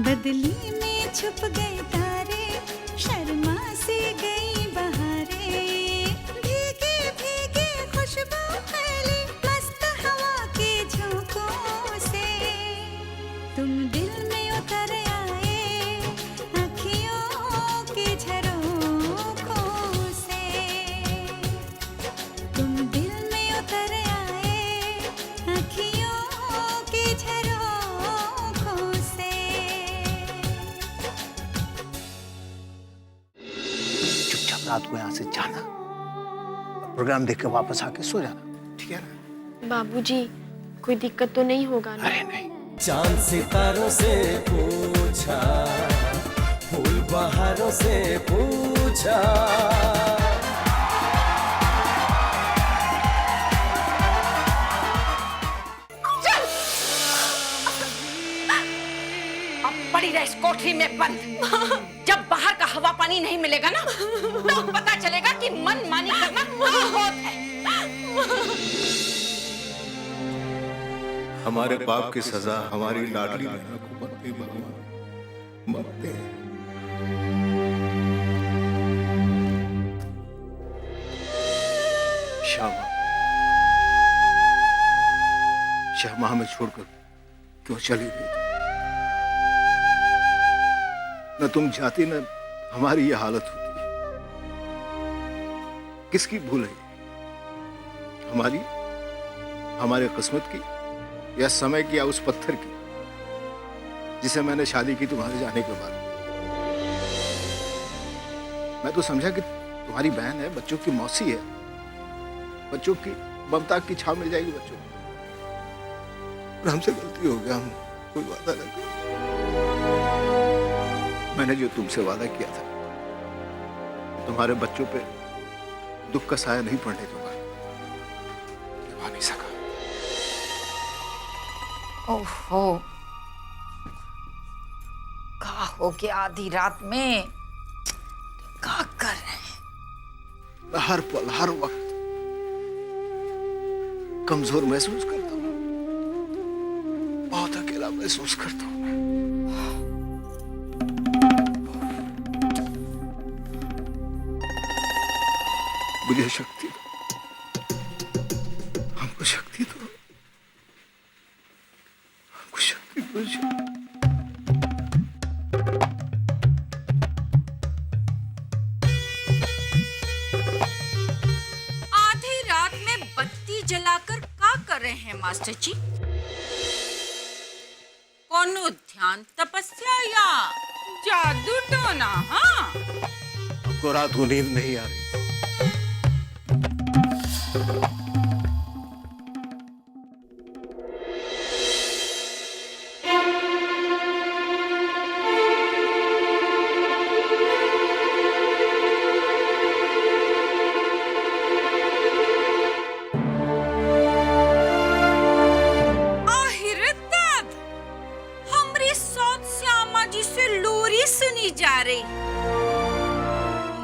बदली में छुप गए तारे, शर्मा सी गई बहारें, भीगे भीगे खुशबू फैली मस्त हवा के झोंकों से। तुम दिल में उतर आए अखियों के झरोखों से, तुम दिल में उतर आए अखियों के झरोखों से। चुपचाप रात को यहाँ से जाना, प्रोग्राम देख के वापस आके सो जाना, ठीक है ना? बाबूजी, कोई दिक्कत तो नहीं होगा ना? अरे नहीं। चांद सितारों से पूछा, फूल बहारों से पूछा, अब पड़ी रह इस कोठरी में बंद। जब बाहर का हवा पानी नहीं मिलेगा ना, तो पता चलेगा कि मन मानी करना क्या होता है। हमारे पाप की सजा हमारी लाडली नैना को मत दे भगवान, मत दे। श्यामा, श्यामा हमें छोड़कर क्यों चली गई? न तुम जाती न हमारी ये हालत होती। किसकी भूल है ये? हमारी, हमारे किस्मत की, या समय की, या उस पत्थर की जिसे मैंने शादी की तुम्हारे जाने के बाद? मैं तो समझा कि तुम्हारी बहन है, बच्चों की मौसी है, बच्चों की ममता की छाव मिल जाएगी बच्चों को। और हमसे गलती हो गया, हम कोई वादा न किया। मैंने जो तुमसे वादा किया था, तुम्हारे बच्चों पे दुख का साया नहीं पड़ने दूंगा, निभा नहीं सका। ओहो, क्या हो गया आधी रात में? क्या कर रहे हैं? हर पल हर वक्त कमजोर महसूस करता हूँ, बहुत अकेला महसूस करता हूँ। मुझे शक्ति दो, हमको शक्ति दो, हमको शक्ति दो। आधी रात में बत्ती जलाकर क्या कर रहे हैं मास्टर जी? कोनो ध्यान तपस्या या जादू टोना? हाँ, हमको रात को नींद नहीं आ रही।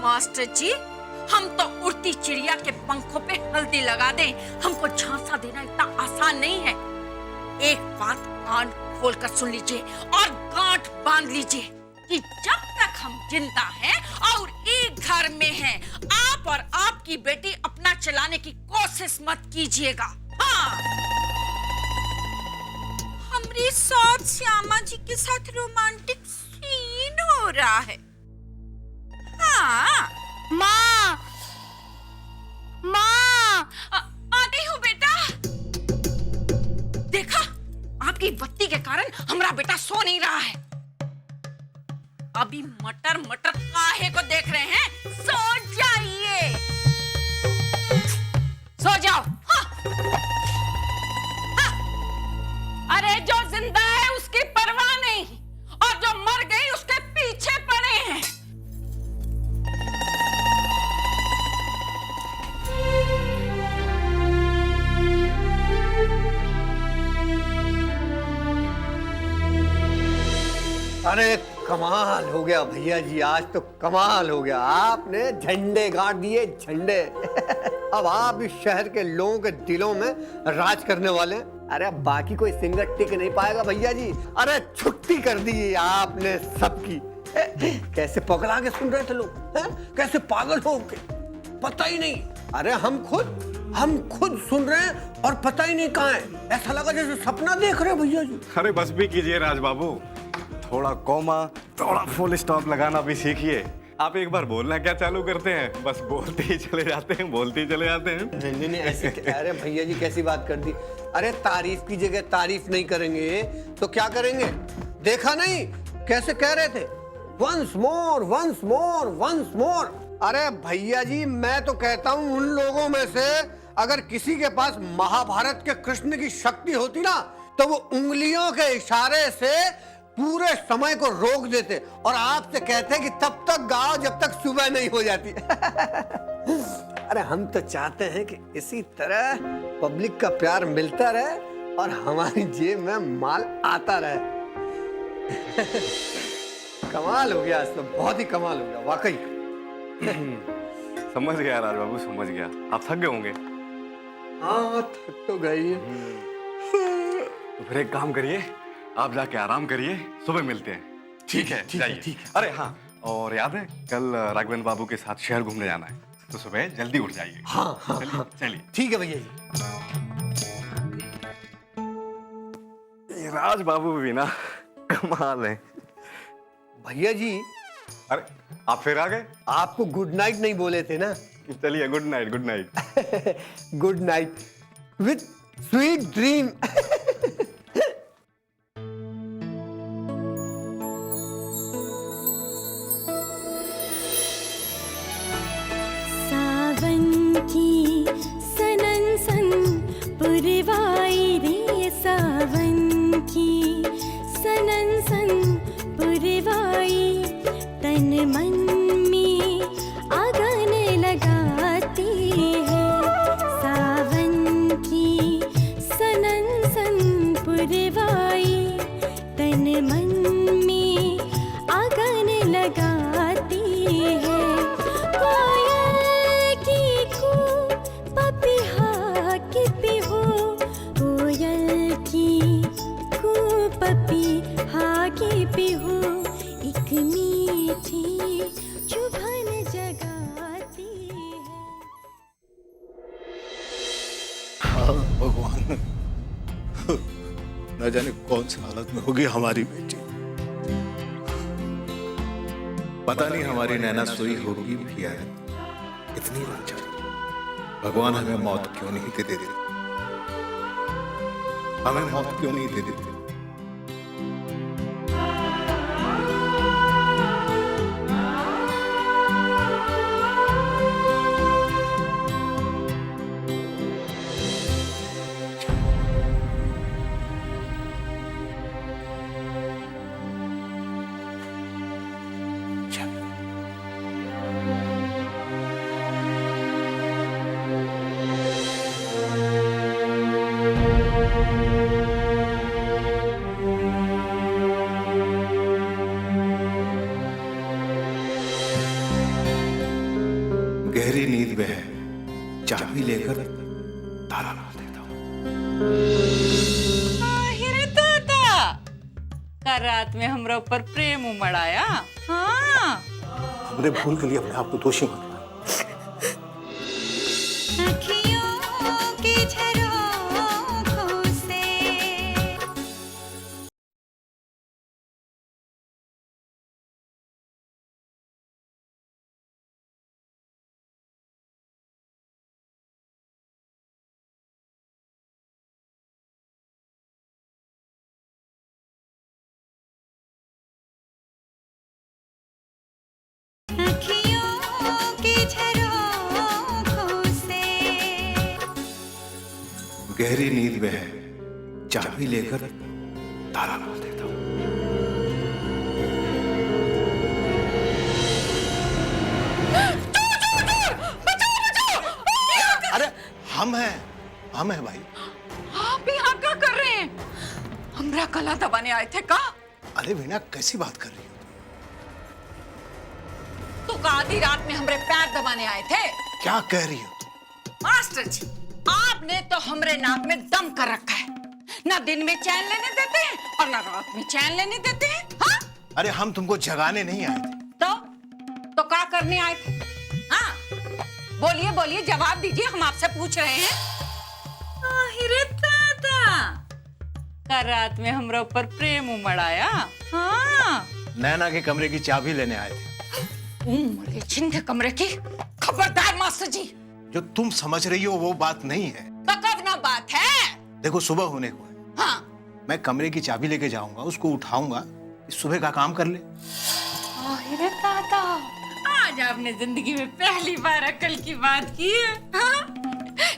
मास्टर जी, हम तो उड़ती चिड़िया के पंखों पे हल्दी लगा दें, हमको झांसा देना इतना आसान नहीं है। एक बात कान खोलकर सुन लीजिए और गांठ बांध लीजिए कि जब तक हम जिंदा हैं और एक घर में हैं, आप और आपकी बेटी अपना चलाने की कोशिश मत कीजिएगा। हाँ, हमारी साथ श्यामा जी के साथ रोमांटिक सीन हो रहा है। हाँ, माँ, माँ, आ गई हूँ बेटा। देखा, आपकी बत्ती के कारण हमारा बेटा सो नहीं रहा है। अभी मटर मटर काहे को देख रहे हैं? सो जाइए, सो जाओ। हाँ। हाँ। अरे जो जिंदा है उसकी परवाह नहीं, और जो मर गई उसके पीछे पड़े हैं। अरे कमाल हो गया भैया जी, आज तो कमाल हो गया। आपने झंडे गाड़ दिए, झंडे। अब आप इस शहर के लोगों के दिलों में राज करने वाले हैं। अरे बाकी कोई सिंगर टिक नहीं पाएगा भैया जी। अरे छुट्टी कर दी आपने सबकी। कैसे पगला के सुन रहे थे लोग, कैसे पागल हो गए, पता ही नहीं। अरे हम खुद सुन रहे हैं और पता ही नहीं कहाँ है। ऐसा लगा जैसे सपना देख रहे हो भैया जी। अरे बस भी कीजिए राज बाबू, थोड़ा कॉमा, थोड़ा फुल स्टॉप लगाना भी सीखिए। आप एक बार बोलना क्या चालू करते हैं, बस बोलते ही चले जाते हैं, बोलते ही चले जाते हैं। नहीं ऐसे। अरे भैया जी कैसी बात कर दी। अरे तारीफ की जगह तारीफ नहीं करेंगे तो क्या करेंगे? देखा नहीं कैसे कह रहे थे, once more once more once more. अरे भैया जी मैं तो कहता हूं उन लोगों में से अगर किसी के पास महाभारत के कृष्ण की शक्ति होती ना तो वो उंगलियों के इशारे से पूरे समय को रोक देते और आपसे कहते कि तब तक गाओ जब तक सुबह नहीं हो जाती। अरे हम तो चाहते हैं कि इसी तरह पब्लिक का प्यार मिलता रहे और हमारी जेब में माल आता रहे। कमाल हो गया, आज तो बहुत ही कमाल हो गया वाकई। समझ गया राज बाबू, समझ गया। आप थक गए होंगे। हाँ थक तो गई है। तो फिर एक काम करिए, आप जाके आराम करिए, सुबह मिलते हैं। ठीक है, जाइए। ठीक है। अरे हाँ, और याद है कल राघवेंद्र बाबू के साथ शहर घूमने जाना है, तो सुबह जल्दी उठ जाइए। हाँ चलिए। ठीक है भैया जी। ये राज बाबू भी ना कमाल है। भैया जी अरे आप फिर आ गए। आपको गुड नाइट नहीं बोले थे ना। चलिए, good night. Good night. Good night with sweet dream. सावन की सनन सन पुरवाई रे, सावन की सनन सन पुरवाई, तन मन में आगन लगाती है। सावन की सनन सन पुरवाई, तन मन में आगन लगाती है। कोयल की कू पपीहा की पिहो, कोयल की कू पपीहा की पिहो, एक मीठी चुभन जगाती है। हाँ भगवान, न जाने कौन सी हालत में होगी हमारी बेटी। पता नहीं हमारी नैना सोई होगी भी या इतनी लाचार। भगवान हमें मौत क्यों नहीं दे देते, हमें मौत क्यों नहीं दे देते। गहरी नींद में है, चाबी लेकर ताला मार देता हूँ। हिरे दादा, कल रात में हमरा ऊपर प्रेम उमड़ाया। हाँ हमने भूल के लिए अपने आप को दोषी माना। अखियों की झरोखों से अखियों की झरोखों से गहरी नींद में है, चाबी लेकर ताला मार देता हूँ। अरे हम हैं भाई। आप यहाँ क्या कर रहे हैं? हमरा गला दबाने आए थे का? अरे वीणा कैसी बात कर रही हो? तो का आधी रात में हमरे पैर दबाने आए थे? क्या कह रही हो? मास्टर जी, आपने तो हमरे नाक में दम कर रखा है। ना दिन में चैन लेने देते हैं और ना रात में चैन लेने देते हैं। हाँ अरे हम तुमको जगाने नहीं आए थे। तो क्या करने आए थे? हाँ बोलिए बोलिए, जवाब दीजिए, हम आपसे पूछ रहे हैं। आहिरे दादा, कल रात में हमरा ऊपर प्रेम उमड़ाया। हाँ नैना के कमरे की चाबी लेने आए थे। उमड़े जिंदे कमरे की, खबरदार मास्टर जी। जो तुम समझ रही हो वो बात नहीं है। तो कब ना बात है? देखो सुबह होने को है। हाँ मैं कमरे की चाबी लेके जाऊंगा, उसको उठाऊंगा, इस सुबह का काम कर ले। आहिरे दादा, आज आपने जिंदगी में पहली बार अकल की बात की है। हाँ?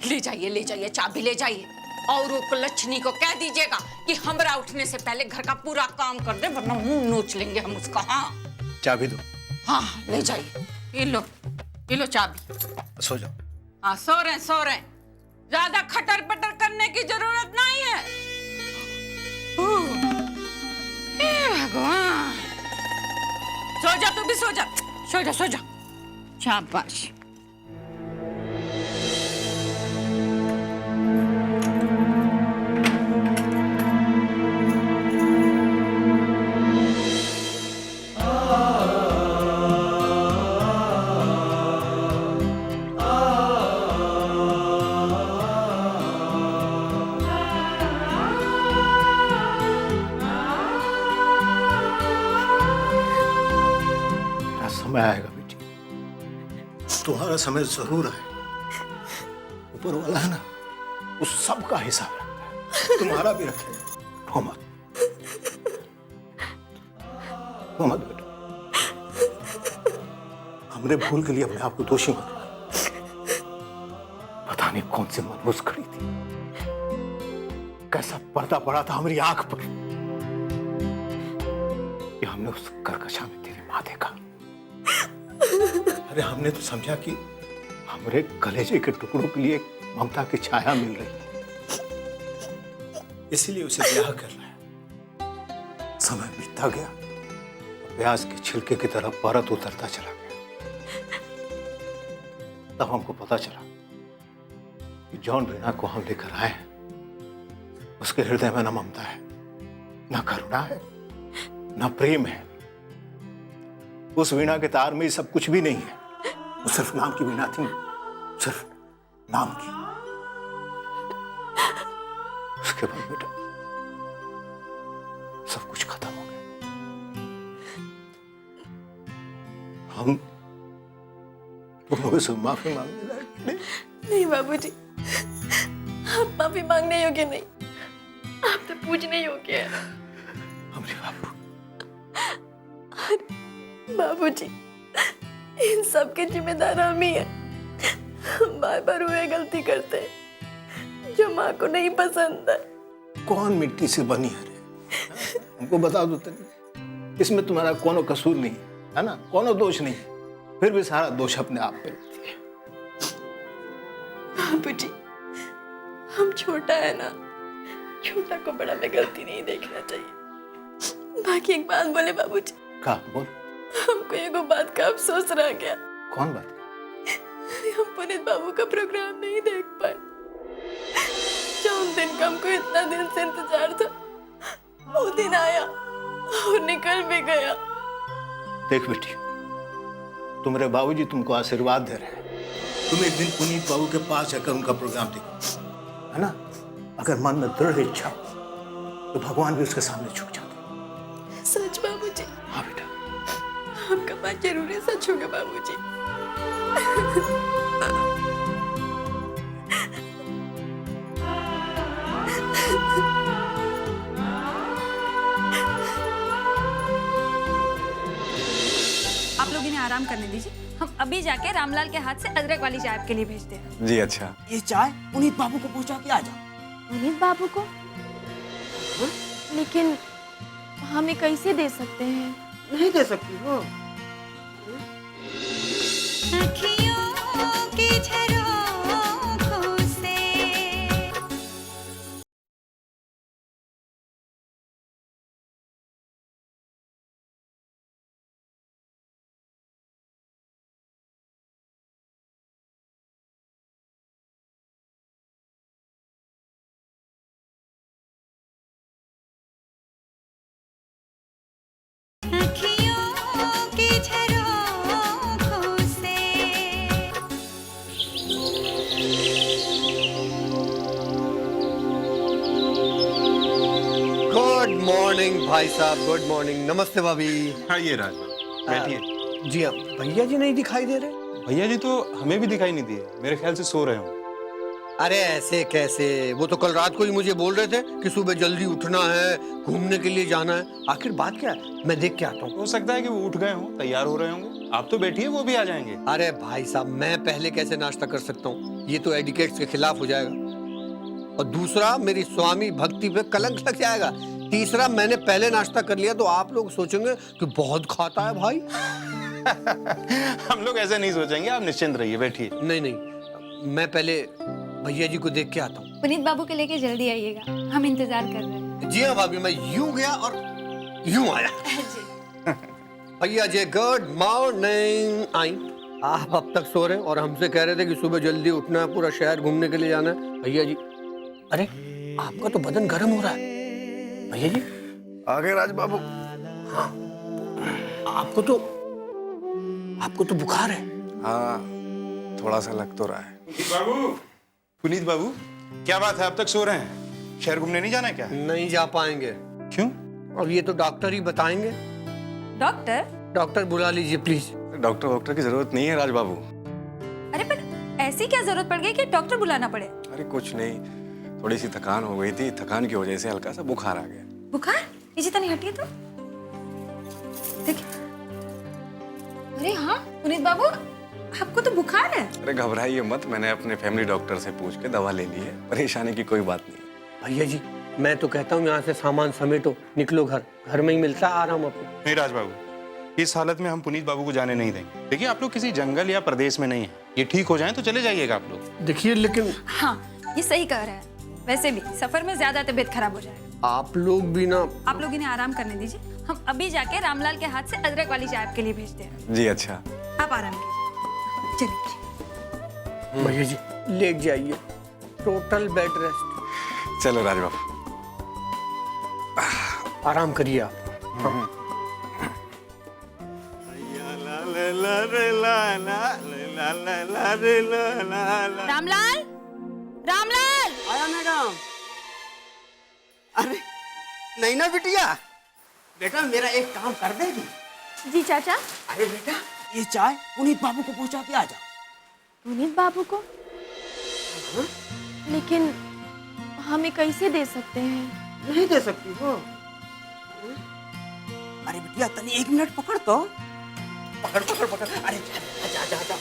ले जाइए चाबी ले जाइए, और वो कुलच्छनी को कह दीजिएगा कि हमरा उठने से पहले घर का पूरा काम कर दे, वरना मुंह नोच लेंगे हम उसका। हाँ चाबी दो। हाँ ले जाइए, ये लो चाबी। सो जाओ। हाँ सो रहे, ज्यादा खटर पटर करने की जरूरत नहीं है। हे भगवान, सो जा, तू भी सो जा। शाबाश। समय आएगा बेटी, तुम्हारा समय जरूर आएगा। ऊपर वाला है ना, उस सब का हिसाब रखता है, तुम्हारा भी रखेगा। रो मत बेटा, हमने भूल के लिए अपने आप को दोषी मत मानो। पता नहीं कौन सी मनहूस खड़ी थी, कैसा पर्दा पड़ा था हमारी आंख पर कि हमने उस करकशा में तेरी मां देखा। अरे हमने तो समझा कि हमारे कलेजे के टुकड़ों के लिए ममता की छाया मिल रही है, इसीलिए उसे ब्याह कर रहा है। समय बीतता गया, प्याज के छिलके की तरफ परत उतरता चला गया। तब हमको पता चला कि जॉन रीना को हम लेकर आए हैं, उसके हृदय में न ममता है, न करुणा है, न प्रेम है। उस वीणा के तार में सब कुछ भी नहीं है। वो सिर्फ नाम की वीणा थी, सिर्फ नाम की। उसके बाद बेटा सब कुछ खत्म हो गया। हम दोनों से माफी मांगने लायक नहीं बाबूजी, आप माफी मांगने योग्य नहीं, आप तो पूजने योग्य है। हमरे बाबू, बाबूजी, इन सब के जिम्मेदार हम ही हैं। हम बार बार हुए गलती करते हैं जो माँ को नहीं पसंद है। कौन मिट्टी से बनी है रे? हमको बता दो तनी, इसमें तुम्हारा कोनो कसूर नहीं है ना, कोनो दोष नहीं है, फिर भी सारा दोष अपने आप पे लेती है। बाबूजी, हम छोटा है ना, छोटा को बड़ा में गलती नहीं देखना चाहिए। बाकी एक बात बोले बाबूजी, का बोल? हमको एगो बात का अफसोस रह गया। कौन बात? हम पुनीत बाबू का प्रोग्राम नहीं देख पाए। जो उन दिन का हमको इतना दिन से इंतजार था, वो दिन आया और निकल भी गया। देख बेटी, तुम्हारे बाबूजी तुमको आशीर्वाद दे रहे हैं। तुम एक दिन पुनीत बाबू के पास जाकर उनका प्रोग्राम देखो, है ना? अगर मन में दृढ़ इच्छा हो तो भगवान भी उसके सामने झुक जाते। सच बाबूजी? हाँ बेटा, आपका बात जरूर है, सच होगा बाबूजी। आप लोग इन्हें आराम करने दीजिए, हम अभी जाके रामलाल के हाथ से अदरक वाली चाय आपके लिए भेजते हैं। जी अच्छा। ये चाय पुनीत बाबू को पहुंचा के आ जाओ। पुनीत बाबू को? लेकिन हमें कैसे दे सकते हैं? नहीं दे सकती हो। अखियों की झरोखों से भाई साहब गुड मॉर्निंग। नमस्ते भाभी। आइए राज बाबू, बैठिए। जी हाँ, भैया जी नहीं दिखाई दे रहे। भैया जी तो हमें भी दिखाई नहीं दिए, मेरे ख्याल से सो रहे हो। अरे ऐसे कैसे, वो तो कल रात को ही मुझे बोल रहे थे कि सुबह जल्दी उठना है, घूमने के लिए जाना है। आखिर बात क्या है, मैं देख के आता हूँ। हो सकता है कि वो उठ गए हों, तैयार हो रहे होंगे। आप तो बैठिए, वो भी आ जाएंगे। अरे भाई साहब, मैं पहले कैसे नाश्ता कर सकता हूँ, ये तो एडिकेट्स के खिलाफ हो जाएगा। और दूसरा, मेरी स्वामी भक्ति पे कलंक लग जाएगा। तीसरा, मैंने पहले नाश्ता कर लिया तो आप लोग सोचेंगे कि बहुत खाता है भाई। हम लोग ऐसे नहीं सोचेंगे, आप निश्चिंत रहिए, बैठिए। नहीं नहीं, मैं पहले भैया जी को देख के आता हूँ। पुनीत बाबू के लेके जल्दी आइएगा, हम इंतजार कर रहे हैं। जी हाँ भाभी, मैं यूं गया और यूं आया। भैया जी गुड मॉर्निंग। आई, आप अब तक सो रहे और हमसे कह रहे थे कि सुबह जल्दी उठना है, पूरा शहर घूमने के लिए जाना है। भैया जी, अरे आपका तो बदन गर्म हो रहा है। भैया जी आगे राज बाबू। हाँ, आपको तो बुखार है। हाँ, थोड़ा सा लग तो रहा है। पुनीत बाबू, क्या बात है, अब तक सो रहे हैं? शहर घूमने नहीं जाना है क्या? नहीं जा पाएंगे। क्यों? और ये तो डॉक्टर ही बताएंगे। डॉक्टर बुला लीजिए प्लीज। डॉक्टर की जरूरत नहीं है राज बाबू। अरे पर ऐसी क्या जरूरत पड़ गई कि डॉक्टर बुलाना पड़े? अरे कुछ नहीं, थोड़ी सी थकान हो गई थी, थकान की वजह से हल्का सा बुखार आ गया। बुखार? इसी तरह हटिए तो देखिए। अरे हाँ पुनीत बाबू, आपको तो बुखार है। अरे घबराइए मत, मैंने अपने फैमिली डॉक्टर से पूछ के दवा ले ली है, परेशानी की कोई बात नहीं। भैया जी, मैं तो कहता हूँ यहाँ से सामान समेटो, निकलो घर में ही मिलता है आराम अपना। नहीं राज बाबू, इस हालत में हम पुनीत बाबू को जाने नहीं देंगे। देखिए, आप लोग किसी जंगल या प्रदेश में नहीं है, ये ठीक हो जाए तो चले जाइएगा आप लोग। देखिए लेकिन हाँ, ये सही कह रहे हैं। वैसे भी सफर में ज्यादा तबीयत खराब हो जाएगा। आप लोग भी ना, आप लोग इन्हें आराम करने दीजिए, हम अभी जाके रामलाल के हाथ से अदरक वाली चाय आपके लिए भेजते हैं। जी अच्छा। आप आराम कीजिए, चलिए। भैया जी ले जाइए, टोटल बेड रेस्ट। चलो राज बाबू, आराम करिए आप। रामलाल, रामलाल। आया मैडम। अरे नहीं ना बिटिया, बेटा मेरा एक काम कर देगी? जी चाचा। अरे बेटा, ये चाय पुनीत बाबू को पहुंचा के आ जा। पुनीत बाबू को? लेकिन हमें कैसे दे सकते हैं? नहीं दे सकती हो? अरे बिटिया, तनी 1 मिनट पकड़ तो। पकड़। अरे जा।